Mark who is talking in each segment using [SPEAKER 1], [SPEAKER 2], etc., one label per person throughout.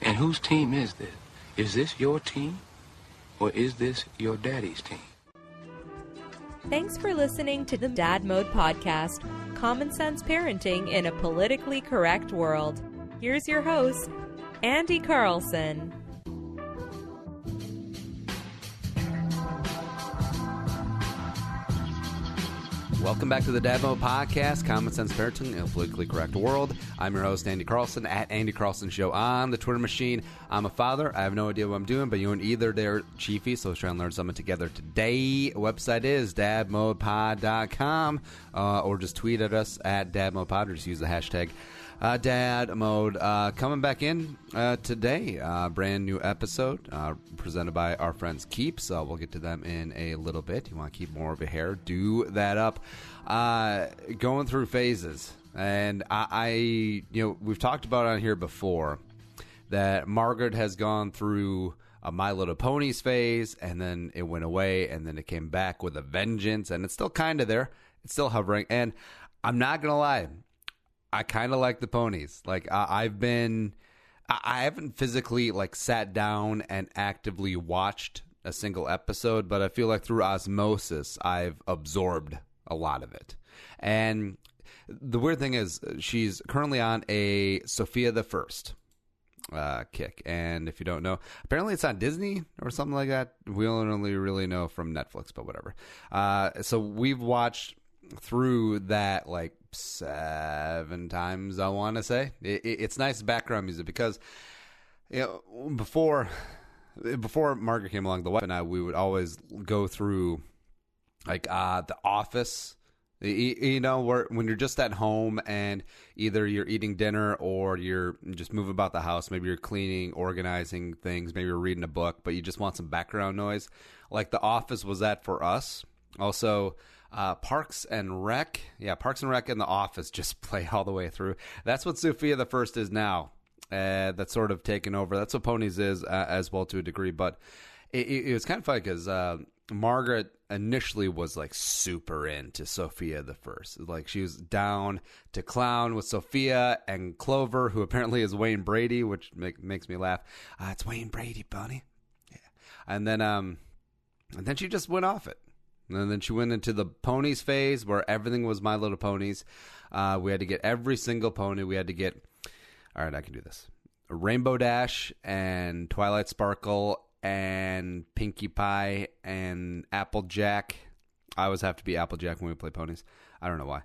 [SPEAKER 1] And whose team is this? Is this your team? Or is this your daddy's team?
[SPEAKER 2] Thanks for listening to the Dad Mode Podcast, common sense parenting in a politically correct world. Here's your host, Andy Carlson.
[SPEAKER 3] Welcome back to the Dad Mode Podcast, common sense parenting in a politically correct world. I'm your host, Andy Carlson, at Andy Carlson Show on the Twitter machine. I'm a father. I have no idea what I'm doing, but you and either they're chiefy, so let's try and learn something together today. Website is dadmodepod.com, or just tweet at us at dadmodepod, or just use the hashtag Dad Mode. Coming back in today, brand new episode presented by our friends Keeps. We'll get to them in a little bit. You want to keep more of a hair, do that up. Going through phases, and we've talked about on here before that Margaret has gone through a My Little Ponies phase, and then it went away, and then it came back with a vengeance, and it's still kind of there. It's still hovering, and I'm not gonna lie, I kind of like the ponies. Like I haven't physically sat down and actively watched a single episode, but I feel like through osmosis, I've absorbed a lot of it. And the weird thing is, she's currently on a Sophia the First kick. And if you don't know, apparently it's on Disney or something like that. We only really know from Netflix, but whatever. So we've watched through that 7 times, I want to say. It's nice background music because before Margaret came along, the wife and I, we would always go through The Office. Where when you're just at home and either you're eating dinner or you're just moving about the house, maybe you're cleaning, organizing things, maybe you're reading a book, but you just want some background noise. The Office was that for us. Also, Parks and Rec. Yeah, Parks and Rec and The Office just play all the way through. That's what Sophia the First is now. That's sort of taken over. That's what Ponies is as well to a degree. But it was kind of funny because Margaret initially was super into Sophia the First. She was down to clown with Sophia and Clover, who apparently is Wayne Brady, which makes me laugh. It's Wayne Brady, Bunny. Yeah. And then she just went off it. And then she went into the ponies phase where everything was My Little Ponies. We had to get every single pony. We had to get, all right, I can do this, Rainbow Dash and Twilight Sparkle and Pinkie Pie and Applejack. I always have to be Applejack when we play ponies. I don't know why.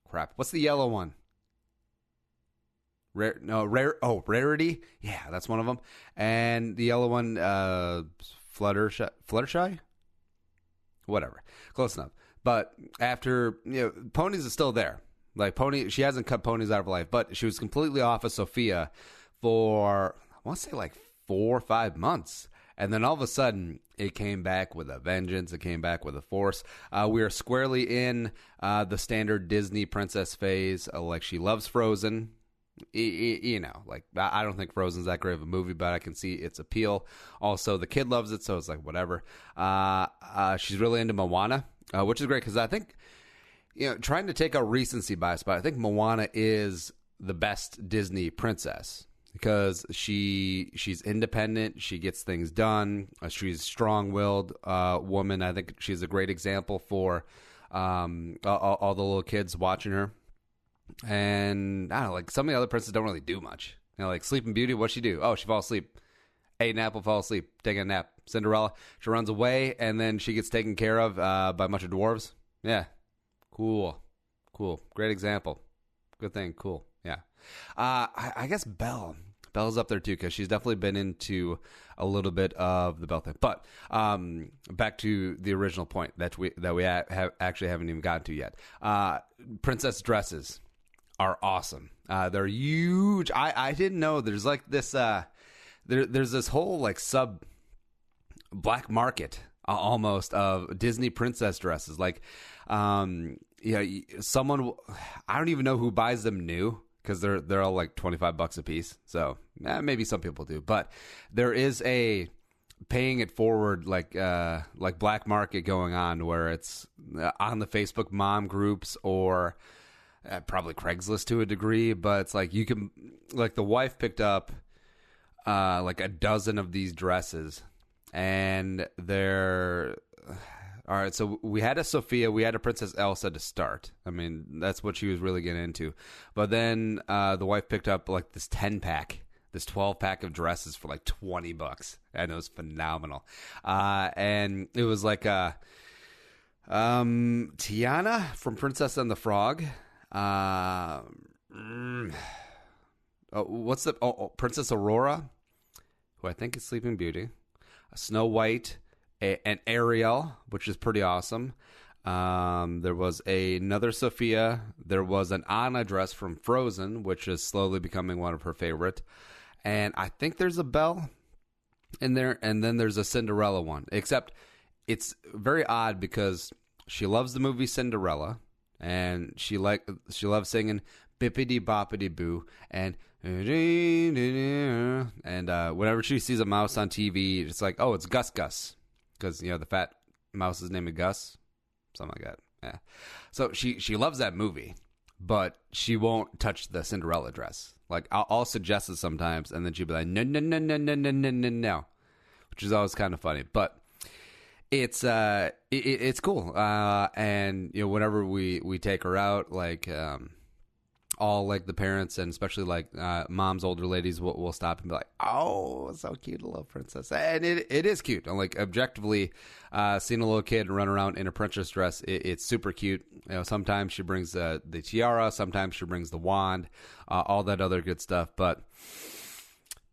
[SPEAKER 3] Crap. What's the yellow one? Rarity. Yeah, that's one of them. And the yellow one, Fluttershy? Whatever. Close enough. But after, ponies is still there. She hasn't cut ponies out of her life, but she was completely off of Sophia for, I want to say 4 or 5 months. And then all of a sudden, it came back with a vengeance. It came back with a force. We are squarely in the standard Disney princess phase. She loves Frozen. I don't think Frozen's that great of a movie, but I can see its appeal. Also, the kid loves it, so it's whatever. She's really into Moana, which is great because I think, trying to take a recency bias, but I think Moana is the best Disney princess because she's independent, she gets things done, she's a strong-willed woman. I think she's a great example for all the little kids watching her. And I don't know, some of the other princesses don't really do much. Sleeping Beauty, what'd she do? Oh, she falls asleep. Ate an apple, fall asleep, taking a nap. Cinderella, she runs away, and then she gets taken care of by a bunch of dwarves. Yeah. Cool. Great example. Good thing. Cool. Yeah. I guess Belle's up there too, because she's definitely been into a little bit of the Belle thing. But back to the original point that we actually haven't even gotten to yet. Princess dresses are awesome. They're huge. I didn't know there's this there's this whole sub black market almost of Disney princess dresses. Someone, I don't even know who buys them new because they're all $25 a piece. So maybe some people do, but there is a paying it forward like black market going on, where it's on the Facebook mom groups or probably Craigslist to a degree, but it's like you can, like the wife picked up like a dozen of these dresses, and they're all right. So we had a Sophia, we had a Princess Elsa to start. I mean, that's what she was really getting into. But then the wife picked up like this 10-pack, this 12-pack of dresses for like $20, and it was phenomenal. And it was like Tiana from Princess and the Frog. What's the Princess Aurora, who I think is Sleeping Beauty, Snow White, and Ariel, which is pretty awesome. There was another Sophia. There was an Anna dress from Frozen, which is slowly becoming one of her favorite. And I think there's a Belle in there, and then there's a Cinderella one. Except it's very odd because she loves the movie Cinderella, and she loves singing Bippity Boppity Boo, and whenever she sees a mouse on TV, it's like, oh, it's Gus Gus, because the fat mouse's name is Gus, something like that. Yeah. So she loves that movie, but she won't touch the Cinderella dress. Like I'll suggest it sometimes, and then she'll be like, no, no, no, no, no, no, no, no, no, which is always kind of funny, but. It's cool, and whenever we take her out, like all like the parents and especially like mom's older ladies will stop and be like, oh, so cute, a little princess, and it is cute. I'm like objectively seeing a little kid run around in a princess dress, it's super cute. Sometimes she brings the tiara, sometimes she brings the wand, all that other good stuff, but.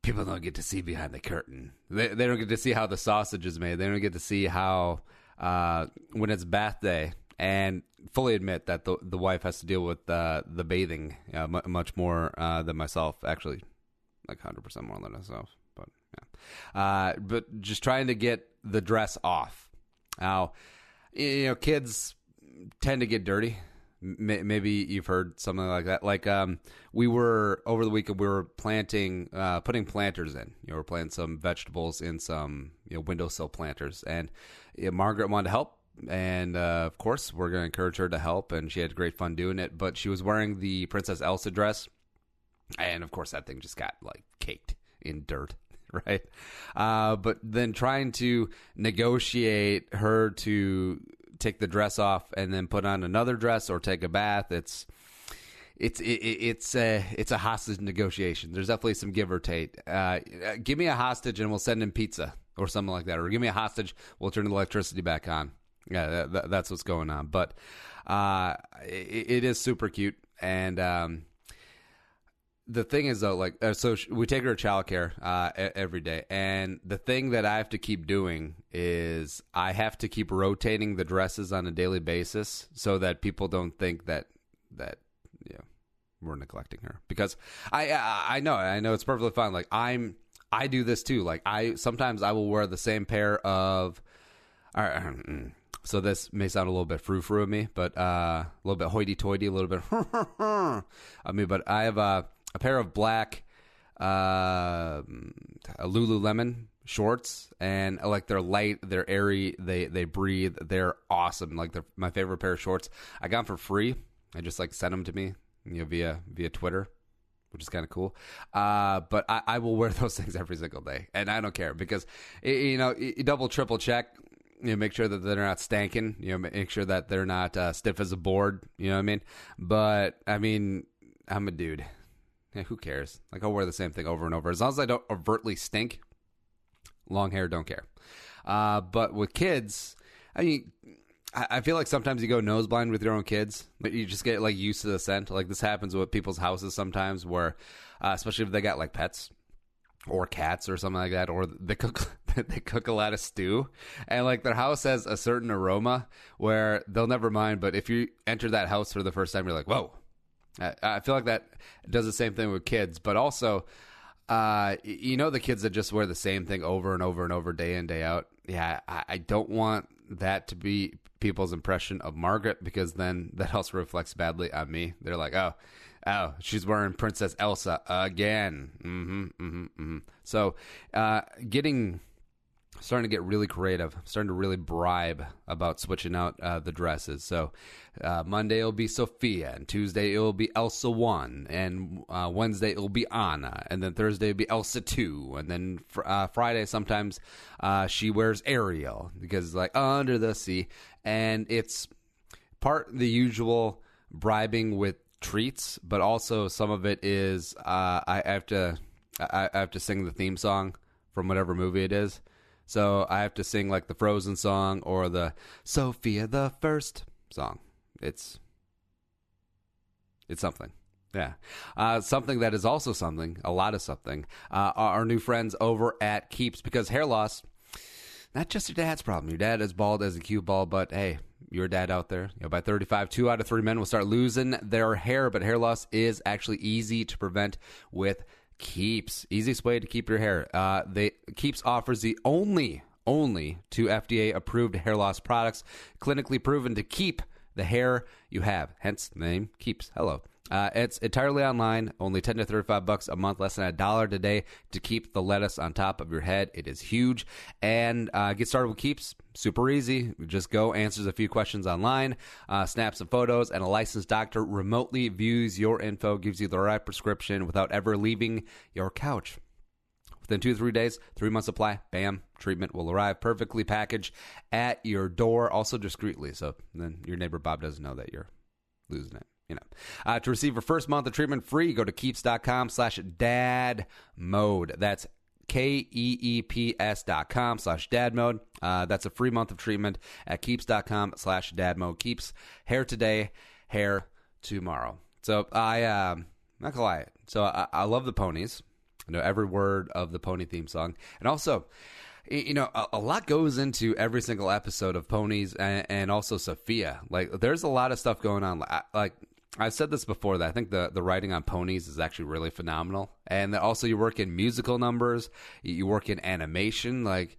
[SPEAKER 3] People don't get to see behind the curtain. They don't get to see how the sausage is made. They don't get to see how when it's bath day. And fully admit that the wife has to deal with the bathing much more than myself. Actually, like 100% more than myself. But yeah. But just trying to get the dress off. Now, kids tend to get dirty. Maybe you've heard something like that. Like we were over the weekend, we were putting planters in. We're planting some vegetables in some windowsill planters, and Margaret wanted to help, and of course we're going to encourage her to help, and she had great fun doing it. But she was wearing the Princess Elsa dress, and of course that thing just got like caked in dirt. Right, but then trying to negotiate her to take the dress off and then put on another dress or take a bath. It's a hostage negotiation. There's definitely some give or take. Give me a hostage and we'll send in pizza or something like that. Or give me a hostage, we'll turn the electricity back on. Yeah, that's what's going on. But it is super cute. And the thing is, though, like, so we take her to childcare every day, and the thing that I have to keep doing is I have to keep rotating the dresses on a daily basis so that people don't think that we're neglecting her. Because I know it's perfectly fine. Like I do this too. Like sometimes I will wear the same pair of. So this may sound a little bit frou-frou of me, but a little bit hoity-toity, a little bit. But I have a pair of black Lululemon shorts, and like they're light, they're airy, they breathe, they're awesome. Like they're my favorite pair of shorts. I got them for free. I just like sent them to me, via Twitter, which is kind of cool. But I will wear those things every single day, and I don't care because you double triple check. Make sure that they're not stanking. Make sure that they're not stiff as a board. You know what I mean? But I mean, I'm a dude. Yeah, who cares? Like, I'll wear the same thing over and over. As long as I don't overtly stink, long hair, don't care. But with kids, I mean, I feel like sometimes you go nose blind with your own kids. But you just get, like, used to the scent. Like, this happens with people's houses sometimes where, especially if they got, like, pets or cats or something like that, or they cook a lot of stew. And, like, their house has a certain aroma where they'll never mind. But if you enter that house for the first time, you're like, whoa. I feel like that does the same thing with kids, but also, the kids that just wear the same thing over and over and over, day in, day out. Yeah, I don't want that to be people's impression of Margaret, because then that also reflects badly on me. They're like, oh, she's wearing Princess Elsa again. So, getting starting to get really creative, starting to really bribe about switching out the dresses. So Monday it'll be Sophia, and Tuesday it'll be Elsa 1, and Wednesday it'll be Anna, and then Thursday it'll be Elsa 2, and then Friday sometimes she wears Ariel because like under the sea, and it's part the usual bribing with treats, but also some of it is I have to sing the theme song from whatever movie it is. So I have to sing like the Frozen song or the Sophia the First song. It's something. Yeah. Something that is also something, a lot of something, our new friends over at Keeps, because hair loss, not just your dad's problem. Your dad is bald as a cue ball, but hey, your dad out there, by 35, 2 out of 3 men will start losing their hair, but hair loss is actually easy to prevent with Keeps. Easiest way to keep your hair. Keeps offers the only 2 FDA-approved hair loss products, clinically proven to keep the hair you have. Hence the name Keeps. Hello. It's entirely online, only $10 to $35 a month, less than $1 today to keep the lettuce on top of your head. It is huge. And get started with Keeps. Super easy. Just go, answers a few questions online, snaps some photos, and a licensed doctor remotely views your info, gives you the right prescription without ever leaving your couch. Within 2 to 3 days, 3 months supply, bam, treatment will arrive perfectly packaged at your door, also discreetly. So then your neighbor Bob doesn't know that you're losing it. To receive your first month of treatment free, go to keeps.com/dadmode. That's KEEPS.com/dadmode. That's a free month of treatment at keeps.com/dadmode. Keeps, hair today, hair tomorrow. So not gonna lie. So I love the ponies. I know every word of the pony theme song. And also, a lot goes into every single episode of Ponies and also Sophia. Like, there's a lot of stuff going on. Like, I've said this before, that I think the writing on Ponies is actually really phenomenal. And that also you work in musical numbers, you work in animation. Like,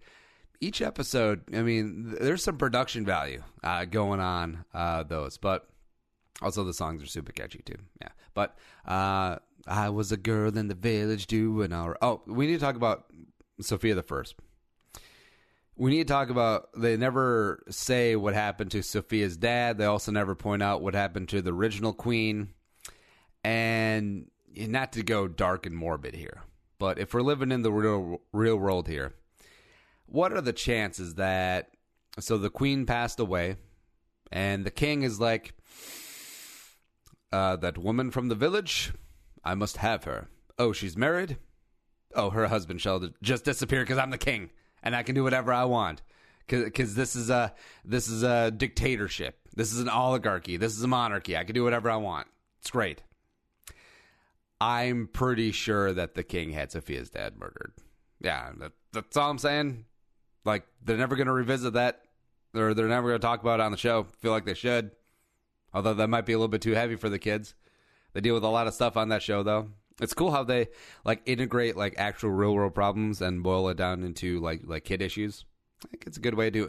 [SPEAKER 3] each episode, I mean, there's some production value going on those. But also the songs are super catchy too. Yeah. But I was a girl in the village doing all right. Oh, we need to talk about Sophia the First. We need to talk about, they never say what happened to Sophia's dad. They also never point out what happened to the original queen. And not to go dark and morbid here, but if we're living in the real world here, what are the chances that, so the queen passed away and the king is like, that woman from the village, I must have her. Oh, she's married? Oh, her husband shall just disappear because I'm the king. And I can do whatever I want, because this is a dictatorship. This is an oligarchy. This is a monarchy. I can do whatever I want. It's great. I'm pretty sure that the king had Sophia's dad murdered. Yeah, that's all I'm saying. Like, they're never going to revisit that, or they're never going to talk about it on the show. Feel like they should. Although that might be a little bit too heavy for the kids. They deal with a lot of stuff on that show, though. It's cool how they like integrate like actual real world problems and boil it down into like kid issues. I think it's a good way to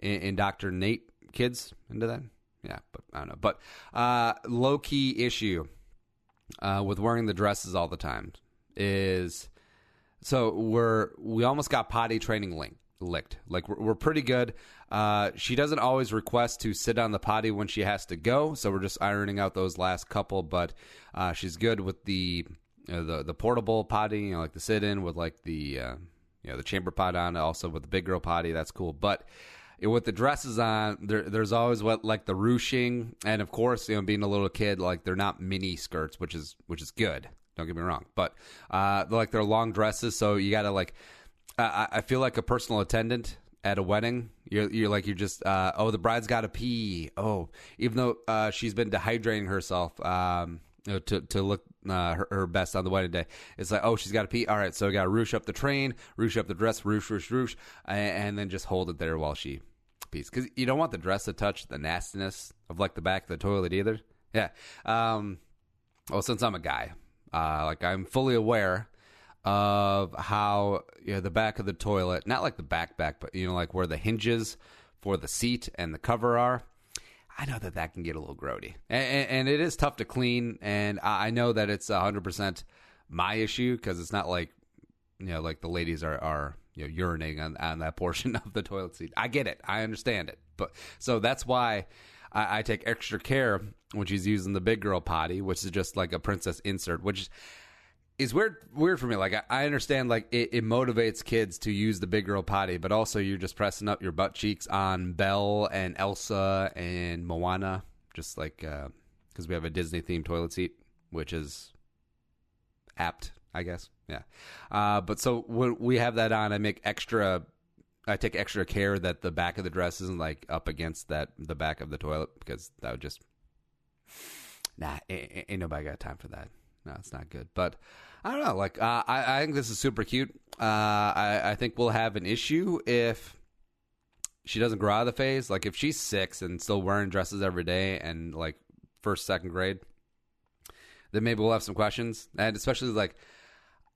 [SPEAKER 3] indoctrinate kids into that. Yeah, but I don't know. But low key issue with wearing the dresses all the time is, so we almost got potty training licked. Like we're pretty good. She doesn't always request to sit on the potty when she has to go, so we're just ironing out those last couple. But she's good with the portable potty, like the sit-in with like the chamber pot on, also with the big girl potty. That's cool. But with the dresses on, there's always like the ruching, and of course, being a little kid, like they're not mini skirts, which is good. Don't get me wrong, but like they're long dresses, so you gotta like. I feel like a personal attendant at a wedding. You're just the bride's got to pee. Oh, even though she's been dehydrating herself to look her best on the wedding day, it's like, oh, she's got to pee. All right, so we got to ruche up the train, ruche up the dress, ruche, and then just hold it there while she pees, because you don't want the dress to touch the nastiness of like the back of the toilet either. Yeah. Well, since I'm a guy, like I'm fully aware of how the back of the toilet, not like the back, but like where the hinges for the seat and the cover are, I know that can get a little grody, and it is tough to clean. And I know that it's 100% my issue, because it's not like like the ladies are urinating on that portion of the toilet seat. I get it. I understand it. But so that's why I take extra care when she's using the big girl potty, which is just like a princess insert, which is weird for me. Like, I understand, like, it motivates kids to use the big girl potty, but also you're just pressing up your butt cheeks on Belle and Elsa and Moana, just like, because we have a Disney-themed toilet seat, which is apt, I guess. Yeah. But so when we have that on, I take extra care that the back of the dress isn't, like, up against the back of the toilet, because that would just, ain't nobody got time for that. No, it's not good. But I don't know. Like, I think this is super cute. I think we'll have an issue if she doesn't grow out of the phase. Like, if she's 6 and still wearing dresses every day and, like, first, second grade, then maybe we'll have some questions. And especially, like,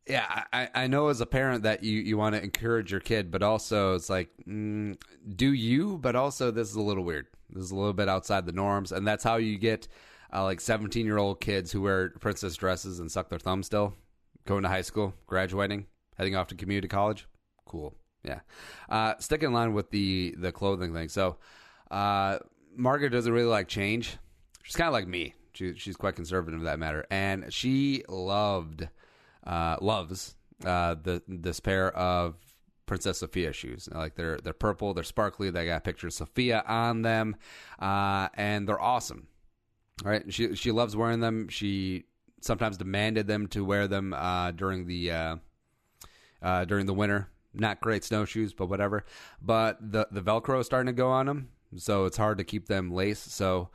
[SPEAKER 3] yeah, I know as a parent that you want to encourage your kid, but also it's like, do you? But also this is a little weird. This is a little bit outside the norms. And that's how you get like 17-year-old kids who wear princess dresses and suck their thumb still, going to high school, graduating, heading off to community college. Cool. Yeah. Sticking in line with the clothing thing. So Margaret doesn't really like change. She's kind of like me. She's quite conservative in that matter. And she loves this pair of Princess Sophia shoes. Like, they're purple, they're sparkly, they got pictures of Sophia on them, and they're awesome. All right, she loves wearing them. She sometimes demanded them to wear them during the winter. Not great snowshoes, but whatever. But the Velcro is starting to go on them, so it's hard to keep them laced. So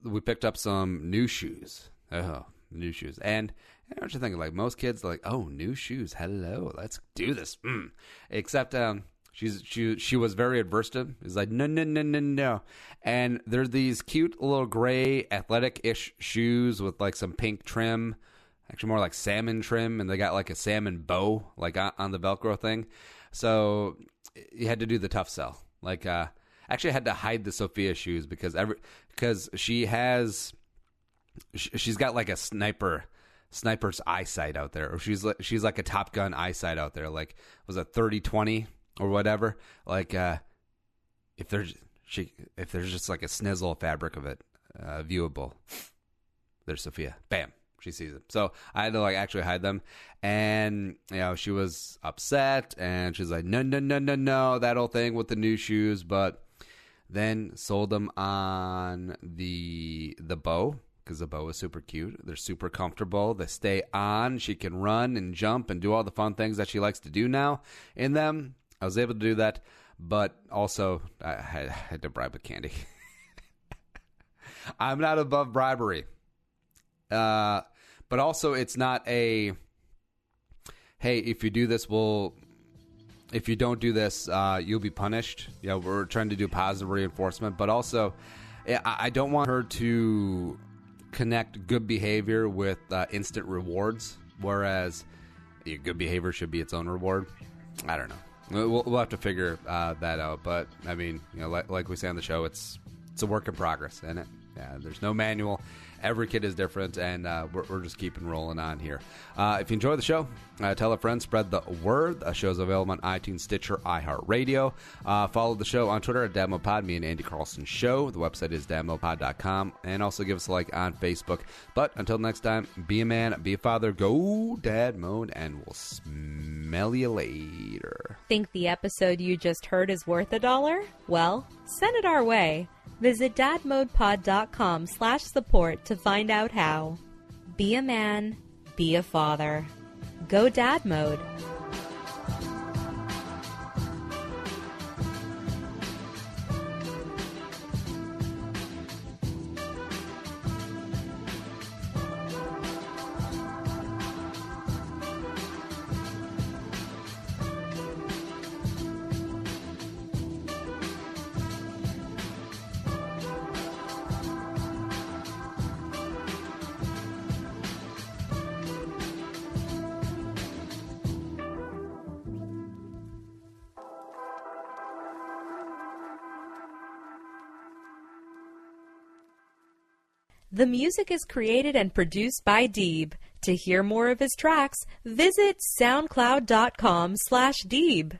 [SPEAKER 3] we picked up some new shoes. Oh, new shoes. And I know what you're thinking. Like, most kids are like, oh, new shoes. Hello, let's do this. Except she was very adverse to him. He's like, no. And there's these cute little gray athletic-ish shoes with like some pink trim, actually more like salmon trim, and they got like a salmon bow like on the Velcro thing. So you had to do the tough sell. Like, actually I had to hide the Sophia shoes because she's got like a sniper's eyesight out there, or she's like a Top Gun eyesight out there. Like, was it 30-20 or whatever? Like, if there's just like a snizzle of fabric of it viewable, there's Sophia. Bam, she sees it. So I had to like actually hide them, and she was upset, and she's like, no, that whole thing with the new shoes. But then sold them on the bow, because the bow is super cute. They're super comfortable. They stay on. She can run and jump and do all the fun things that she likes to do now in them. I was able to do that, but also I had to bribe with candy. I'm not above bribery. But also it's not a, hey, if you do this, if you don't do this, you'll be punished. We're trying to do positive reinforcement, but also I don't want her to connect good behavior with instant rewards, whereas good behavior should be its own reward. I don't know. We'll have to figure that out. But I mean, like we say on the show, it's a work in progress, isn't it? Yeah, there's no manual. Every kid is different, and we're just keeping rolling on here. If you enjoy the show, tell a friend, spread the word. The show's available on iTunes, Stitcher, iHeartRadio. Follow the show on Twitter at DadMoPod, me and Andy Carlson Show. The website is dadmopod.com, and also give us a like on Facebook. But until next time, be a man, be a father, go dad mode, and we'll smell you later.
[SPEAKER 2] Think the episode you just heard is worth $1? Well, send it our way. Visit dadmodepod.com/support to find out how. Be a man, be a father. Go dad mode. The music is created and produced by Deeb. To hear more of his tracks, visit soundcloud.com/Deeb.